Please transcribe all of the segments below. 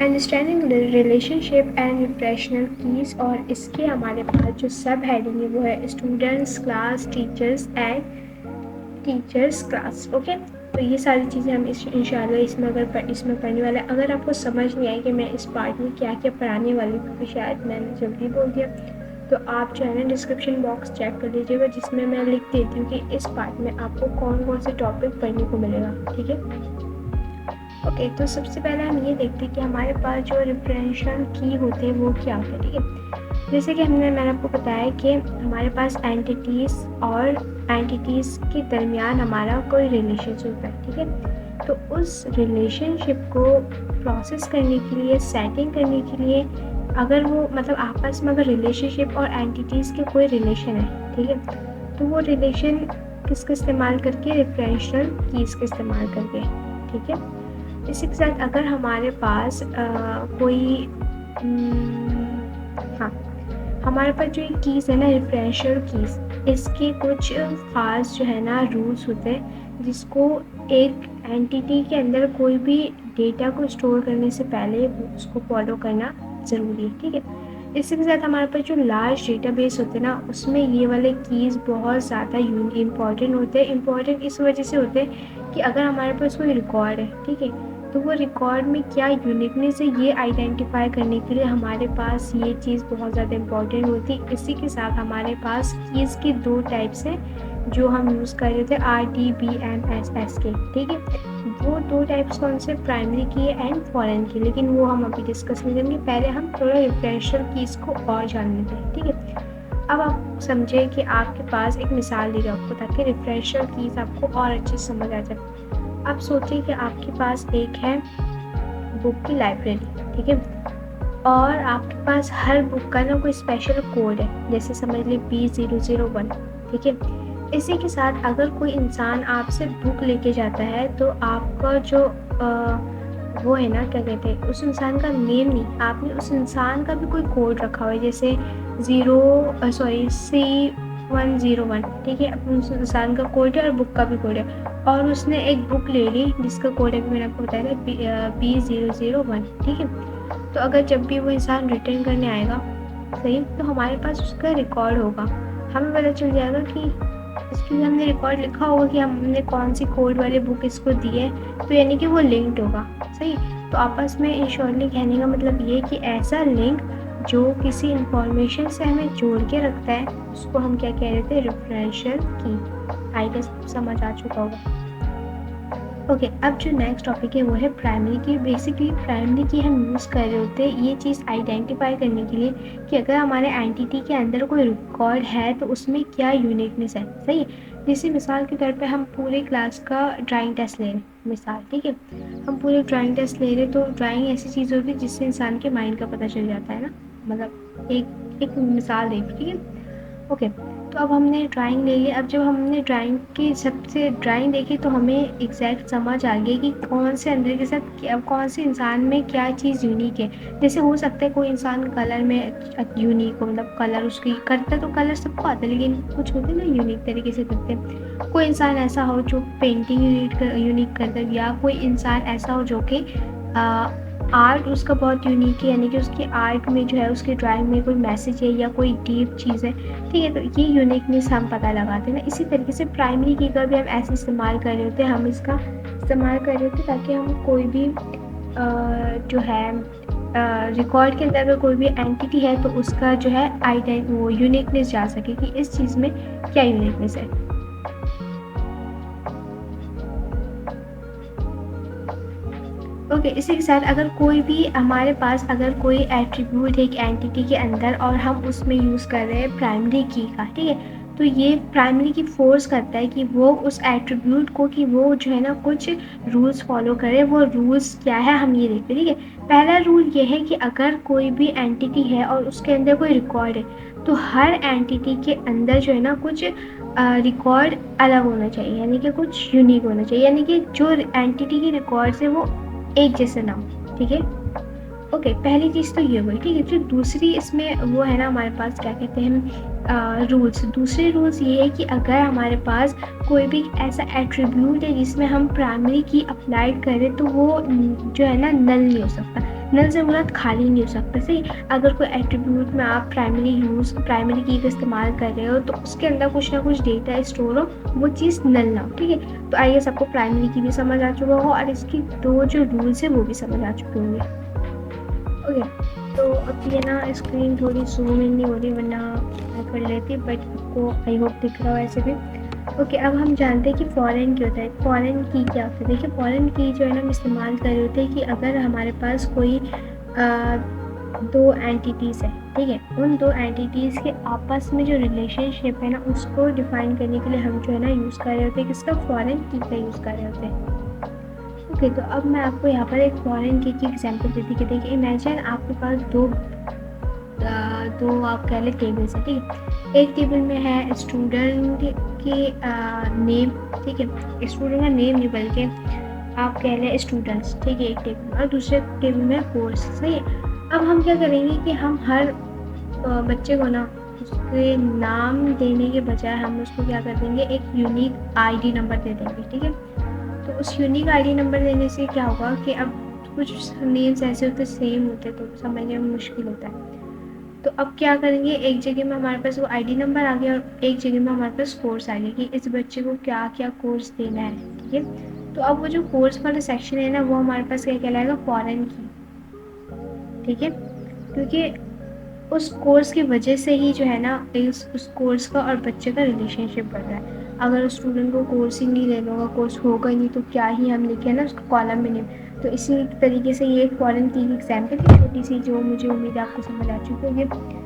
Understanding relationship and रिप्रेशनल keys, और इसके हमारे पास जो सब हेडिंग है वो है students, class, teachers and teachers class. Okay, तो ये सारी चीज़ें हम इंशाल्लाह इसमें पढ़ने वाले। अगर आपको समझ नहीं आए कि मैं इस पार्ट में क्या क्या पढ़ाने वाली हूँ, क्योंकि शायद मैंने जल्दी बोल दिया, तो आप जो है ना डिस्क्रिप्शन बॉक्स चेक कर लीजिएगा, जिसमें मैं लिख देती हूँ कि इस पार्ट में आपको कौन कौन से टॉपिक पढ़ने को मिलेगा। ठीक है, ओके, तो सबसे पहले हम ये देखते हैं कि हमारे पास जो रेफरेंशियल की होते हैं वो क्या होते हैं। ठीक है, जैसे कि मैंने आपको बताया कि हमारे पास एंटिटीज़ और एंटिटीज़ के दरमियान हमारा कोई रिलेशनशिप है। ठीक है, तो उस रिलेशनशिप को प्रोसेस करने के लिए, सेटिंग करने के लिए, अगर वो मतलब आपस में अगर रिलेशनशिप और एंटिटीज़ के कोई रिलेशन है, ठीक है, तो वो रिलेशन किसका इस्तेमाल करके, रेफरेंशियल कीज़ का इस्तेमाल करके। ठीक है, इसी के साथ अगर हमारे पास हाँ, हमारे पास जो ये कीज़ है ना, रेफरेंशियल कीज़, इसके कुछ ख़ास जो है ना रूल्स होते हैं, जिसको एक एंटिटी के अंदर कोई भी डेटा को स्टोर करने से पहले उसको फॉलो करना ज़रूरी है। ठीक है, इसी के साथ हमारे पास जो लार्ज डेटाबेस होते हैं ना, उसमें ये वाले कीज़ बहुत ज़्यादा इम्पॉर्टेंट होते हैं। इम्पॉर्टेंट इस वजह से होते हैं कि अगर हमारे पास कोई रिकॉर्ड है, ठीक है, तो वो रिकॉर्ड में क्या यूनिकनेस है ये आइडेंटिफाई करने के लिए हमारे पास ये चीज़ बहुत ज़्यादा इम्पॉर्टेंट होती है। इसी के साथ हमारे पास कीज़ के 2 टाइप्स हैं जो हम यूज़ कर रहे थे, RDBMS के। ठीक है, वो 2 टाइप्स कौन से, प्राइमरी की एंड फॉरेन की, लेकिन वो हम अभी डिस्कस नहीं करेंगे। पहले हम थोड़ा रेफरेंशियल कीज़ को और जान लेते हैं। ठीक है, अब आप समझे कि आपके पास एक मिसाल दी जाए आपको, ताकि रेफरेंशियल कीज़ आपको और अच्छे से समझ आ जाए। आप सोचिए कि आपके पास एक है बुक की लाइब्रेरी, ठीक है, और आपके पास हर बुक का ना कोई स्पेशल कोड है, जैसे समझ लीजिए B001। ठीक है, इसी के साथ अगर कोई इंसान आपसे बुक लेके जाता है, तो आपका जो वो है ना, क्या कहते हैं, उस इंसान का नेम नहीं, आपने उस इंसान का भी कोई कोड रखा हुआ है, जैसे C101। ठीक है, अपने उस इंसान का कोड है और बुक का भी कोड है, और उसने एक बुक ले ली जिसका कोड अभी मैंने आपको बताया था B001। ठीक है, तो अगर जब भी वो इंसान रिटर्न करने आएगा, सही, तो हमारे पास उसका रिकॉर्ड होगा, हमें पता चल जाएगा कि इसके लिए हमने रिकॉर्ड लिखा होगा कि हमने कौन सी कोड वाली बुक इसको दी है, तो यानी कि वो लिंक्ड होगा। सही, तो आपस में इंश्योरली कहने का मतलब ये कि ऐसा लिंक जो किसी इंफॉर्मेशन से हमें जोड़ के रखता है, उसको हम क्या कह रहे थे, रेफरेंशियल की। आई गेस समझ आ चुका होगा। ओके, अब जो नेक्स्ट टॉपिक है वो है प्राइमरी की। बेसिकली प्राइमरी की हम यूज़ कर रहे होते हैं ये चीज़ आइडेंटिफाई करने के लिए कि अगर हमारे एंटिटी के अंदर कोई रिकॉर्ड है तो उसमें क्या यूनिकनेस है। सही है, जैसे मिसाल के तौर पे हम पूरे क्लास का ड्राइंग टेस्ट ले रहे हैं, मिसाल, ठीक है, हम पूरे ड्राइंग टेस्ट ले रहे हैं, तो ड्राइंग ऐसी चीज़ होती है जिससे इंसान के माइंड का पता चल जाता है ना, मतलब एक मिसाल दे, ठीक है। ओके, तो अब हमने ड्राइंग ले ली। अब जब हमने ड्राइंग की सबसे ड्राइंग देखी तो हमें एग्जैक्ट समझ आ गई कि कौन से अंदर के साथ कौन से इंसान में क्या चीज़ यूनिक है। जैसे हो सकता है कोई इंसान कलर में यूनिक हो, मतलब कलर उसकी करता तो कलर सबको आता है, लेकिन कुछ होते हैं ना यूनिक तरीके से करते हैं। कोई इंसान ऐसा हो जो पेंटिंग यूनिक करता है, या कोई इंसान ऐसा हो जो कि आर्ट उसका बहुत यूनिक है, यानी कि उसकी आर्ट में जो है, उसकी ड्राइंग में कोई मैसेज है या कोई डीप चीज़ है। ठीक है, तो ये यूनिकनेस हम पता लगाते हैं ना। इसी तरीके से प्राइमरी की का भी हम ऐसे इस्तेमाल कर रहे होते हैं, हम इसका इस्तेमाल कर रहे होते हैं ताकि हम कोई भी जो है रिकॉर्ड के अंदर अगर कोई भी एंटिटी है तो उसका जो है वो यूनिकनेस जा सके कि इस चीज़ में क्या यूनिकनेस है। ओके, इसी के साथ अगर कोई भी हमारे पास अगर कोई एट्रीब्यूट है एक एंटिटी के अंदर और हम उसमें यूज़ कर रहे हैं प्राइमरी की का, ठीक है, तो ये प्राइमरी की फोर्स करता है कि वो उस एट्रीब्यूट को कि वो जो है ना कुछ रूल्स फॉलो करे। वो रूल्स क्या है हम ये देखते हैं। ठीक है, पहला रूल ये है कि अगर कोई भी एंटिटी है और उसके अंदर कोई रिकॉर्ड है, तो हर एंटिटी के अंदर जो है ना कुछ रिकॉर्ड अलग होना चाहिए, यानी कि कुछ यूनिक होना चाहिए, यानी कि जो एंटिटी की रिकॉर्ड्स है वो एक जैसे ना हो। ठीक है, ओके, ओके, पहली चीज़ तो ये हुई, ठीक है। फिर दूसरी इसमें वो है ना हमारे पास क्या कहते हैं रूल्स। दूसरे रूल्स ये है कि अगर हमारे पास कोई भी ऐसा एट्रीब्यूट है जिसमें हम प्राइमरी की अप्लाइड करें तो वो जो है ना नल नहीं हो सकता। नल से मुराद खाली नहीं हो सकता, सही। अगर कोई एट्रीब्यूट में आप प्राइमरी की का इस्तेमाल कर रहे हो तो उसके अंदर कुछ ना कुछ डेटा स्टोर हो, वो चीज़ नल ना हो, ठीक है। तो आइए सबको प्राइमरी की भी समझ आ चुका हो और इसकी दो जो रूल्स है वो भी समझ आ चुके होंगे। ओके, तो अब ये ना स्क्रीन थोड़ी जूम इन नहीं हो रही, वरना मैं कर लेती, बट आपको आई होप दिख रहा हो ऐसे भी। ओके, अब हम जानते हैं कि फॉरेन की होता है। फॉरेन की क्या होता है? देखिए, फॉरेन की जो है ना हम इस्तेमाल कर रहे होते हैं कि अगर हमारे पास कोई दो एंटिटीज़ है, ठीक है। उन दो एंटिटीज़ के आपस में जो रिलेशनशिप है ना उसको डिफाइन करने के लिए हम जो है ना यूज़ कर रहे होते हैं किसका? फॉरेन की का यूज़ कर रहे होते हैं। ओके, तो अब मैं आपको यहाँ पर एक फॉरेन की एग्जांपल देती कि देखिए, इमेजिन आपके पास दो आप कह लें टेबल्स है, ठीक है। एक टेबल में है स्टूडेंट की नेम, ठीक है। स्टूडेंट का नेम नहीं बल्कि आप कह लें स्टूडेंट्स, ठीक है, एक टेबल में, और दूसरे टेबल में कोर्स, सही है। अब हम क्या करेंगे कि हम हर बच्चे को ना उसके नाम देने के बजाय हम उसको क्या कर देंगे, एक यूनिक आईडी नंबर दे देंगे, ठीक है। तो उस यूनिक आईडी नंबर देने से क्या होगा कि अब कुछ नेम्स ऐसे होते सेम होते तो समझने में मुश्किल होता है। तो अब क्या करेंगे, एक जगह में हमारे पास वो आईडी नंबर आ गया और एक जगह में हमारे पास कोर्स आ गया कि इस बच्चे को क्या क्या कोर्स देना है, ठीक है। तो अब वो जो कोर्स वाला सेक्शन है ना वो हमारे पास क्या कहलाएगा? फॉरेन की, ठीक है। क्योंकि उस कोर्स की वजह से ही जो है ना उस कोर्स का और बच्चे का रिलेशनशिप बढ़ रहा है। अगर उस स्टूडेंट को कोर्स ही नहीं लेना होगा, कोर्स होगा ही नहीं, तो क्या ही हम लिखे ना उसको कॉलम में नेम। तो इसी तरीके से ये एक फॉरेन की एग्जाम्पल थी छोटी सी, जो मुझे उम्मीद है आपको समझ आ चुकी होगी।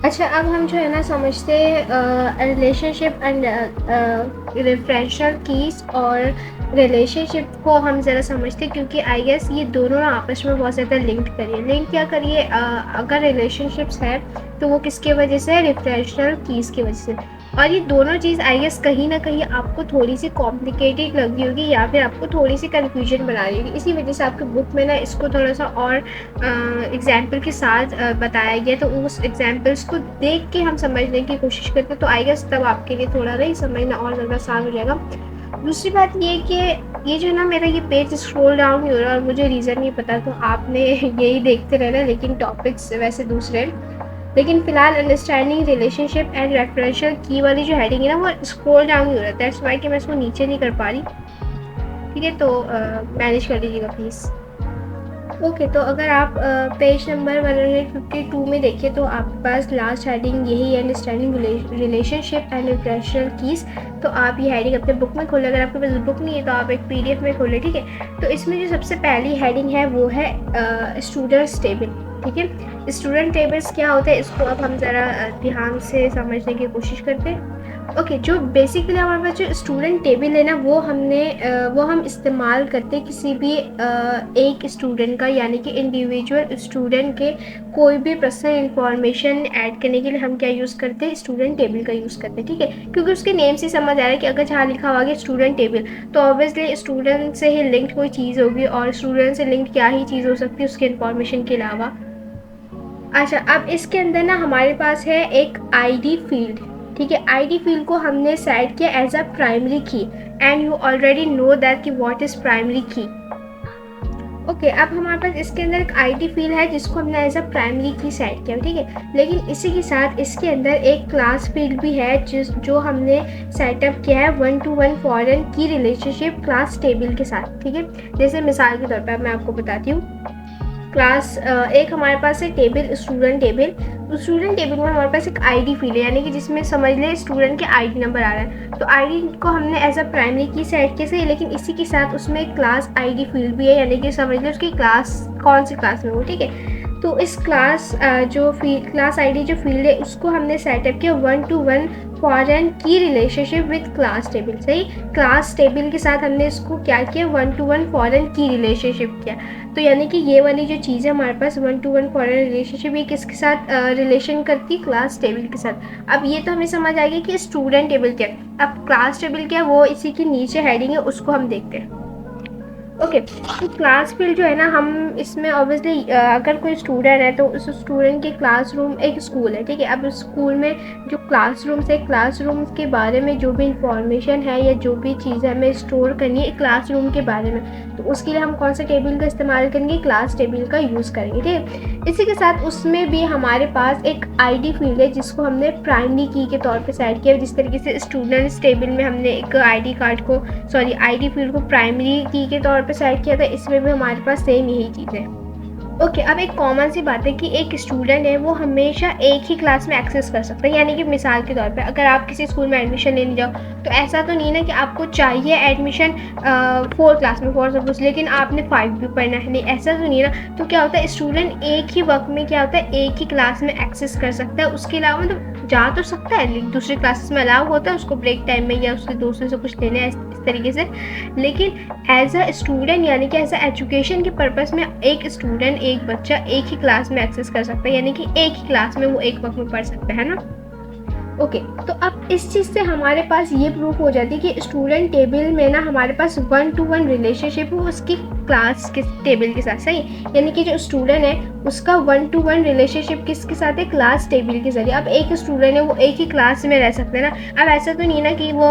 अच्छा, अब हम जो है ना समझते रिलेशनशिप एंड रेफरेंशियल कीज और रिलेशनशिप को हम ज़रा समझते हैं, क्योंकि आई गेस ये दोनों ना आपस में बहुत ज़्यादा लिंक क्या करिए। अगर रिलेशनशिप्स है तो वो किसके वजह से है? रेफरेंशियल कीज की वजह से। और ये दोनों चीज़ आई गेस कहीं ना कहीं आपको थोड़ी सी कॉम्प्लिकेटेड लगी होगी या फिर आपको थोड़ी सी कन्फ्यूजन बना रही होगी। इसी वजह से आपके बुक में ना इसको थोड़ा सा और एग्जाम्पल के साथ बताया गया। तो उस एग्जाम्पल्स को देख के हम समझने की कोशिश करते तो आई गेस तब आपके लिए थोड़ा नहीं समझना और ज़्यादा आसान हो जाएगा। दूसरी बात ये कि ये जो ना मेरा ये पेज स्क्रॉल डाउन नहीं हो रहा और मुझे रीज़न नहीं पता, तो आपने यही देखते रहना, लेकिन टॉपिक्स वैसे दूसरे। लेकिन फ़िलहाल अंडरस्टैंडिंग रिलेशनशिप एंड रेफरेंशियल की वाली जो हेडिंग है ना वो स्क्रॉल डाउन नहीं हो रहा है, दैट्स वाई कि मैं इसको नीचे नहीं कर पा रही, ठीक है। तो मैनेज कर लीजिएगा प्लीज़। ओके, तो अगर आप पेज नंबर 152 में देखिए तो आपके पास लास्ट हेडिंग यही है, understanding relationship and referential keys. तो आप ये हेडिंग अपने बुक में खोलें, अगर आपके पास बुक नहीं है तो आप एक PDF में खोलें, ठीक है। तो इसमें जो सबसे पहली हेडिंग है वो है स्टूडेंट्स टेबल, ठीक है। स्टूडेंट टेबल्स क्या होते हैं इसको अब हम ज़रा ध्यान से समझने की कोशिश करते हैं। ओके जो बेसिकली हमारे पास जो स्टूडेंट टेबल है ना वो वो हम इस्तेमाल करते हैं किसी भी एक स्टूडेंट का, यानी कि इंडिविजुअल स्टूडेंट के कोई भी पर्सनल इंफॉर्मेशन ऐड करने के लिए हम क्या यूज़ करते हैं, स्टूडेंट टेबल का यूज़ करते हैं, ठीक है। क्योंकि उसके नेम से समझ आ रहा है कि अगर जहाँ लिखा हुआ है स्टूडेंट टेबल तो ऑब्वियसली स्टूडेंट से ही लिंक्ड कोई चीज़ होगी, और स्टूडेंट से लिंक्ड क्या ही चीज़ हो सकती है उसके इन्फॉर्मेशन के अलावा। अच्छा, अब इसके अंदर ना हमारे पास है एक आईडी फील्ड, ठीक है। आईडी फील्ड को हमने सेट किया एज अ प्राइमरी की, and you already know that कि व्हाट इज प्राइमरी की। ओके, अब हमारे पास इसके अंदर एक आईडी फील्ड है जिसको हमने एज अ प्राइमरी की सेट किया, ठीक है। लेकिन इसी के साथ इसके अंदर एक क्लास फील्ड भी है जो हमने सेटअप किया है 1-to-1 फॉरेन की रिलेशनशिप क्लास टेबल के साथ, ठीक है। जैसे मिसाल के तौर पर मैं आपको बताती हूँ, क्लास एक हमारे पास है टेबल, स्टूडेंट टेबल। उस स्टूडेंट टेबल में हमारे पास एक आईडी फील्ड है, यानी कि जिसमें समझ लें स्टूडेंट के आईडी नंबर आ रहा है, तो आईडी को हमने एज अ प्राइमरी की सेट किया सही, लेकिन इसी के साथ उसमें एक क्लास आईडी फील्ड भी है, यानी कि समझ लें उसकी क्लास कौन सी क्लास में हो, ठीक है। तो इस क्लास क्लास आईडी जो फील्ड है उसको हमने सेटअप किया 1-to-1 फॉरेन की रिलेशनशिप विद क्लास टेबल, सही। क्लास टेबल के साथ हमने इसको क्या किया, 1-to-1 फॉरेन की रिलेशनशिप किया। तो यानी कि ये वाली जो चीज़ है हमारे पास 1-to-1 फॉरेन रिलेशनशिप, ये किसके साथ रिलेशन करती, क्लास टेबल के साथ। अब ये तो हमें समझ आ गया कि स्टूडेंट टेबल क्या है। अब क्लास टेबल क्या है वो इसी के नीचे हेडिंग है, उसको हम देखते हैं। ओके, तो क्लास फील्ड जो है ना, हम इसमें ऑब्वियसली अगर कोई स्टूडेंट है तो उस स्टूडेंट के क्लासरूम एक स्कूल है, ठीक है। अब स्कूल में जो क्लासरूम्स है, क्लासरूम के बारे में जो भी इंफॉर्मेशन है या जो भी चीज़ हमें स्टोर करनी है क्लासरूम के बारे में, तो उसके लिए हम कौन सा टेबल का इस्तेमाल करेंगे, क्लास टेबल का यूज़ करेंगे, ठीक है। इसी के साथ उसमें भी हमारे पास एक आईडी फील्ड है जिसको हमने प्राइमरी की के तौर पे सेट किया। जिस तरीके से स्टूडेंट्स टेबल में हमने एक आईडी फील्ड को प्राइमरी की के तौर पे सेट किया था, इसमें भी हमारे पास सेम यही चीज़ है। ओके, अब एक कॉमन सी बात है कि एक स्टूडेंट है वो हमेशा एक ही क्लास में एक्सेस कर सकता है, यानी कि मिसाल के तौर पे अगर आप किसी स्कूल में एडमिशन लेने जाओ तो ऐसा तो नहीं ना कि आपको चाहिए एडमिशन 4 क्लास में फॉर सपोज, लेकिन आपने 5 भी पढ़ना है, नहीं ऐसा तो नहीं ना। तो क्या होता है, स्टूडेंट एक ही वक्त में क्या होता है, एक ही क्लास में एक्सेस कर सकता है। उसके अलावा तो जा तो सकता है, लेकिन दूसरी क्लासेस में अलाउ होता है उसको ब्रेक टाइम में या उसके दोस्तों से कुछ लेना है इस तरीके से। लेकिन एज अ स्टूडेंट, यानी कि एज अ एजुकेशन के पर्पस में एक स्टूडेंट, एक बच्चा एक ही क्लास में एक्सेस कर सकता है, यानी कि एक ही क्लास में वो एक वक्त में पढ़ सकता है ना। ओके, तो अब इस चीज़ से हमारे पास ये प्रूफ हो जाती है कि स्टूडेंट टेबल में ना हमारे पास 1-to-1 रिलेशनशिप हो उसकी क्लास के टेबल के साथ, सही। यानी कि जो स्टूडेंट है उसका 1-to-1 रिलेशनशिप किसके साथ है, क्लास टेबल के जरिए। अब एक स्टूडेंट है वो एक ही क्लास में रह सकते हैं ना। अब ऐसा तो नहीं ना कि वो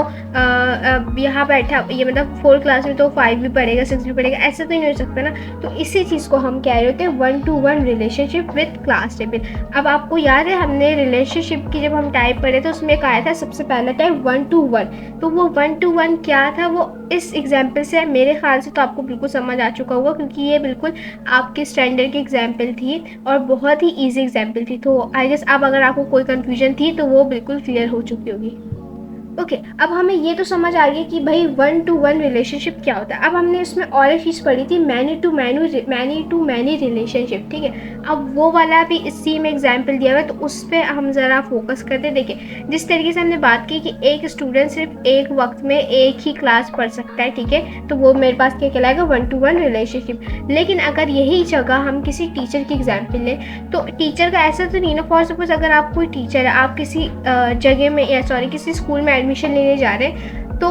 यहाँ बैठा, ये मतलब 4 क्लास में तो 5 भी पढ़ेगा 6 भी पढ़ेगा, ऐसा तो नहीं हो सकता ना। तो इसी चीज़ को हम कह रहे होते हैं 1-to-1 relationship with class table. अब आपको याद है हमने रिलेशनशिप की जब हम टाइप पढ़े तो उसमें एक आया था सबसे पहला टाइप 1-to-1, तो वो 1-to-1 क्या था वो इस एग्जाम्पल से मेरे ख्याल से तो आपको बिल्कुल समझ आ चुका होगा, क्योंकि ये बिल्कुल आपके स्टैंडर्ड की एग्जाम्पल थी और बहुत ही इजी एग्जाम्पल थी। तो आई गेस अब अगर आपको कोई कन्फ्यूजन थी तो वो बिल्कुल क्लियर हो चुकी होगी। ओके, अब हमें ये तो समझ आ गया कि भाई 1-to-1 रिलेशनशिप क्या होता है। अब हमने इसमें और एक चीज़ पढ़ी थी मैनी टू मैनी रिलेशनशिप, ठीक है। अब वो वाला भी इसी में एग्जाम्पल दिया हुआ है, तो उस पर हम ज़रा फोकस करते हैं। देखिए, जिस तरीके से हमने बात की कि एक स्टूडेंट सिर्फ एक वक्त में एक ही क्लास पढ़ सकता है, ठीक है, तो वो मेरे पास क्या कहलाएगा, 1-to-1 रिलेशनशिप। लेकिन अगर यही जगह हम किसी टीचर की एग्जाम्पल लें तो टीचर का ऐसा तो नहीं ना, फॉर सपोज अगर आप कोई टीचर है, आप किसी जगह में या किसी स्कूल में एडमिशन लेने जा रहे हैं, तो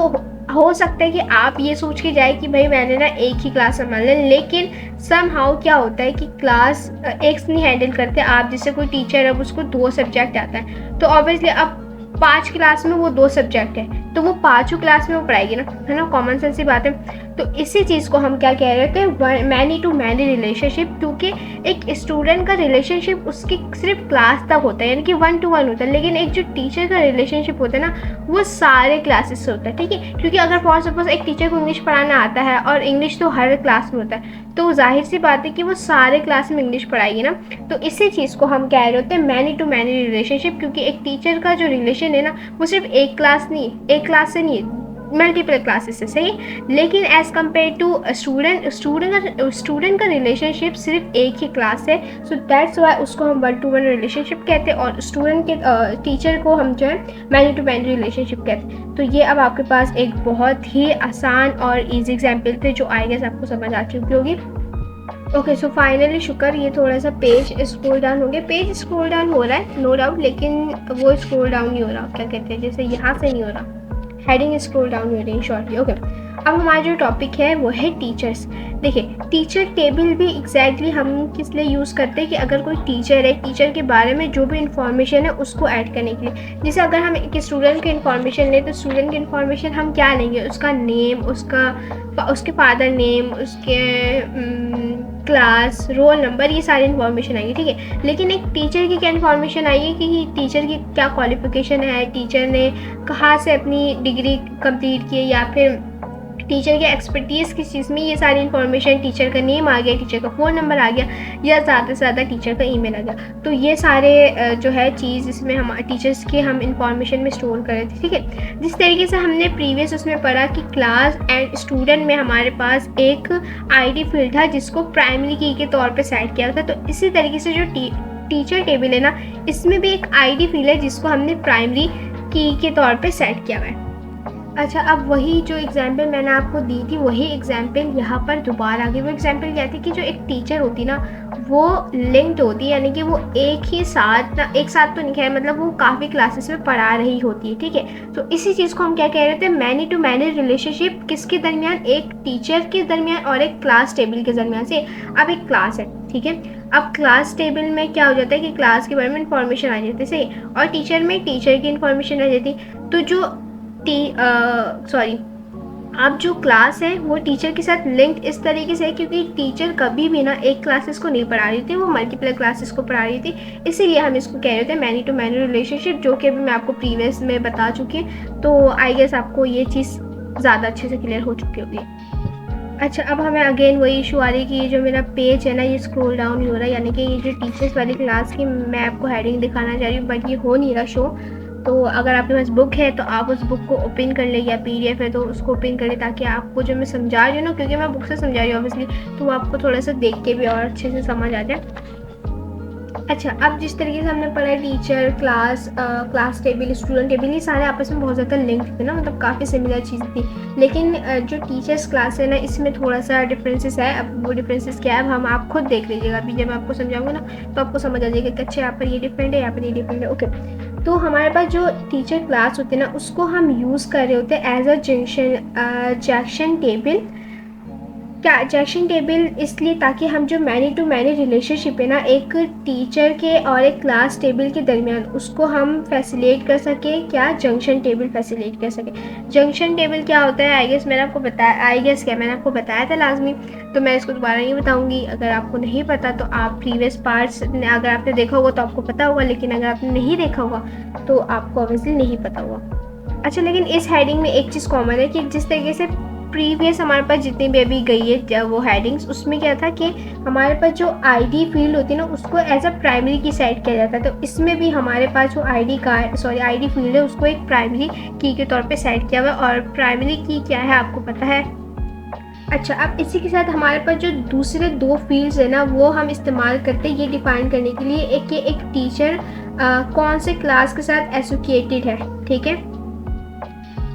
हो सकता है कि आप ये सोच के जाए कि भाई मैंने ना एक ही क्लास संभालना है, लेकिन समहाउ क्या होता है कि क्लास एक नहीं हैंडल करते आप। जैसे कोई टीचर है उसको 2 सब्जेक्ट आता है, तो ऑब्वियसली अब 5 क्लास में वो 2 सब्जेक्ट है, तो वो 5 क्लास में वो पढ़ाएगी ना, है ना, कॉमन सेंस की बात है। तो इसी चीज़ को हम क्या कह रहे थे, मैनी टू मैनी रिलेशनशिप, क्योंकि एक स्टूडेंट का रिलेशनशिप उसकी सिर्फ क्लास तक होता है, यानी कि 1-to-1 होता है। लेकिन एक जो टीचर का रिलेशनशिप होता है ना वो सारे क्लासेस से होता है, ठीक है। क्योंकि अगर फॉर सपोज एक टीचर को इंग्लिश पढ़ाना आता है और इंग्लिश तो हर क्लास में होता है, तो जाहिर सी बात है कि वो सारे क्लास में इंग्लिश पढ़ाएगी ना। तो इसी चीज़ को हम कह रहे होते हैं मैनी टू मैनी रिलेशनशिप, क्योंकि एक टीचर का जो रिलेशन है ना वो सिर्फ एक क्लास से नहीं है, मल्टीपल क्लासेस से, सही। लेकिन एज़ कम्पेयर टू स्टूडेंट का रिलेशनशिप सिर्फ एक ही क्लास है, सो दैट्स वाई उसको हम 1-to-1 रिलेशनशिप कहते हैं, और स्टूडेंट के टीचर को हम जो है मैनी टू मैनी रिलेशनशिप कहते हैं। तो ये अब आपके पास एक बहुत ही आसान और ईजी एग्जाम्पल थे जो आई गेस आपको समझ आ चुकी होगी। ओके, सो फाइनली शुक्र, ये थोड़ा सा पेज स्क्रॉल डाउन हो गया। पेज स्क्रॉल डाउन हो रहा है नो डाउट, लेकिन वो स्क्रॉल डाउन नहीं हो रहा, क्या कहते हैं, जैसे यहाँ से नहीं हो रहा, हेडिंग स्क्रॉल डाउन हो रही है शॉर्टली। ओके, अब हमारा जो टॉपिक है वो है टीचर्स। देखिए, टीचर टेबल भी एग्जैक्टली हम किस लिए यूज़ करते हैं कि अगर कोई टीचर है, टीचर के बारे में जो भी इंफॉर्मेशन है उसको ऐड करने के लिए। जैसे अगर हम एक स्टूडेंट की इन्फॉर्मेशन लें तो स्टूडेंट की इन्फॉर्मेशन हम क्या लेंगे, उसका नेम, उसके फादर नेम, उसके क्लास, रोल नंबर, ये सारी इन्फॉर्मेशन आएगी, ठीक है। लेकिन एक टीचर की क्या इन्फॉर्मेशन आएगी कि टीचर की क्या क्वालिफिकेशन है, टीचर ने कहाँ से अपनी डिग्री कंप्लीट की है, या फिर टीचर की एक्सपर्टीज़ किस चीज़ में, ये सारी इन्फॉर्मेशन, टीचर का नेम आ गया, टीचर का फ़ोन नंबर आ गया, या ज़्यादा से ज़्यादा टीचर का ईमेल आ गया। तो ये सारे जो है चीज़ इसमें हम टीचर्स की हम इंफॉर्मेशन में स्टोर कर रहे थे, ठीक है। जिस तरीके से हमने प्रीवियस उसमें पढ़ा कि क्लास एंड स्टूडेंट में हमारे पास एक आईडी फील्ड था जिसको प्राइमरी की के तौर पर सेट किया था, तो इसी तरीके से जो टीचर टेबल है ना, इसमें भी एक आईडी फील्ड है जिसको हमने प्राइमरी की के तौर पे सेट किया हुआ है। अच्छा, अब वही जो एग्जाम्पल मैंने आपको दी थी वही एग्जाम्पल यहाँ पर दोबारा आ गई। वो एग्जाम्पल क्या थी कि जो एक टीचर होती ना वो लिंक्ड होती है, यानी कि वो एक साथ तो नहीं है, मतलब वो काफ़ी क्लासेस में पढ़ा रही होती है, ठीक है। तो इसी चीज़ को हम क्या कह रहे थे, मैनी टू मैनी रिलेशनशिप किसके दरमियान, एक टीचर के दरमियान और एक क्लास टेबल के दरमियान से। अब एक क्लास है, ठीक है। अब क्लास टेबल में क्या हो जाता है कि क्लास के बारे में इंफॉर्मेशन आ जाती है, सही, और टीचर में टीचर की इंफॉर्मेशन आ जाती। तो जो अब जो क्लास है वो टीचर के साथ लिंक्ड इस तरीके से है क्योंकि टीचर कभी भी ना एक क्लासेस को नहीं पढ़ा रही थी, वो मल्टीपल क्लासेस को पढ़ा रही थी, इसीलिए हम इसको कह रहे थे मैनी टू मैनी रिलेशनशिप, जो कि अभी मैं आपको प्रीवियस में बता चुकी हूँ। तो आई गेस आपको ये चीज़ ज़्यादा अच्छे से क्लियर हो चुकी होगी। अच्छा, अब हमें अगेन वही इशू आ रही है कि ये जो मेरा पेज है ना ये स्क्रॉल डाउन नहीं हो रहा है, यानी कि ये जो टीचर्स वाली क्लास की मैं आपको हेडिंग दिखाना चाह रही हूँ बट ये हो नहीं रहा शो। तो अगर आपके पास बुक है तो आप उस बुक को ओपन कर ले, या PDF है तो उसको ओपन कर ले, ताकि आपको जो मैं समझा रही हूँ ना, क्योंकि मैं बुक से समझा रही हूँ ऑब्वियसली, तो वो आपको थोड़ा सा देख के भी और अच्छे से समझ आ जाए। अच्छा, अब जिस तरीके से हमने पढ़ा teacher, class table, student table, ये सारे आपस में बहुत ज़्यादा लिंक्ड थे ना, मतलब काफ़ी सिमिलर चीज़ थी। लेकिन जो टीचर्स क्लास है ना इसमें थोड़ा सा डिफरेंसेस है। अब वो डिफरेंसेस क्या है अब हम आप खुद देख लीजिएगा, अभी जब मैं आपको समझाऊंगा ना तो आपको समझ आ जाएगा कि अच्छा यहाँ पर ये डिफरेंट है, यहाँ पर ये डिफरेंट है। ओके, तो हमारे पास जो टीचर क्लास होते हैं ना उसको हम यूज़ कर रहे होते हैं एज अ जंक्शन टेबल। क्या जंक्शन टेबल, इसलिए ताकि हम जो मैनी टू मैनी रिलेशनशिप है ना एक टीचर के और एक क्लास टेबल के दरमियान, उसको हम फैसिलिटेट कर सके। क्या जंक्शन टेबल फैसिलिटेट कर सके। जंक्शन टेबल क्या होता है, मैंने आपको बताया था लाजमी, तो मैं इसको दोबारा नहीं बताऊंगी। अगर आपको नहीं पता तो आप प्रीवियस पार्ट्स अगर आपने देखा होगा तो आपको पता होगा, लेकिन अगर आपने नहीं देखा होगा तो आपको ऑब्वियसली नहीं पता होगा। अच्छा, लेकिन इस हेडिंग में एक चीज़ कॉमन है कि जिस तरीके से प्रीवियस हमारे पास जितनी भी अभी गई है वो हेडिंग्स, उसमें क्या था कि हमारे पास जो आईडी फील्ड होती है ना उसको एज अ प्राइमरी की सेट किया जाता है। तो इसमें भी हमारे पास जो आईडी फील्ड है उसको एक प्राइमरी की के तौर पे सेट किया हुआ है। और प्राइमरी की क्या है आपको पता है। अच्छा, अब इसी के साथ हमारे पास जो दूसरे दो फील्ड्स है ना वो हम इस्तेमाल करते हैं ये डिफाइन करने के लिए, एक टीचर कौन से क्लास के साथ एसोसिएटेड है, ठीक है।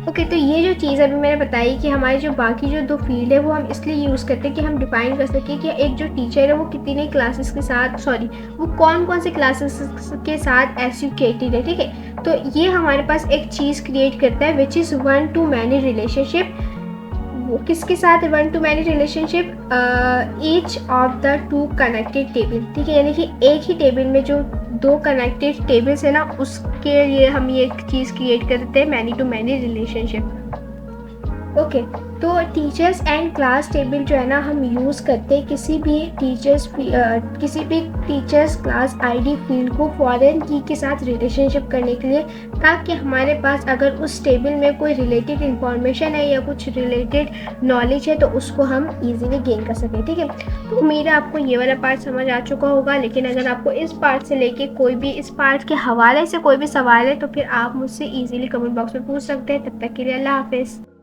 ओके, तो ये जो चीज़ अभी मैंने बताई कि हमारी जो बाकी जो दो फील्ड है वो हम इसलिए यूज़ करते हैं कि हम डिफाइन कर सकें कि एक जो टीचर है वो कितनी क्लासेस के साथ वो कौन से क्लासेस के साथ एसोसिएटेड है, ठीक है। तो ये हमारे पास एक चीज़ क्रिएट करता है which is 1 to many relationship. वो किसके साथ 1 to many relationship, each of the 2 connected table, ठीक है। यानी कि एक ही टेबल में जो 2 कनेक्टेड टेबल्स है ना उसके लिए हम ये एक चीज़ क्रिएट करते हैं many to many relationship. Okay, तो टीचर्स एंड क्लास टेबल जो है ना हम यूज़ करते हैं किसी भी टीचर्स क्लास आईडी फील्ड को फॉरेन की के साथ रिलेशनशिप करने के लिए, ताकि हमारे पास अगर उस टेबल में कोई रिलेटेड इंफॉर्मेशन है या कुछ रिलेटेड नॉलेज है तो उसको हम इजीली गेन कर सकें, ठीक है। तो उम्मीद है आपको ये वाला पार्ट समझ आ चुका होगा। लेकिन अगर आपको इस पार्ट से लेके कोई भी इस पार्ट के हवाले से कोई भी सवाल है तो फिर आप मुझसे ईजिली कमेंट बॉक्स में पूछ सकते हैं। तब तक के लिए अल्लाह हाफिज़।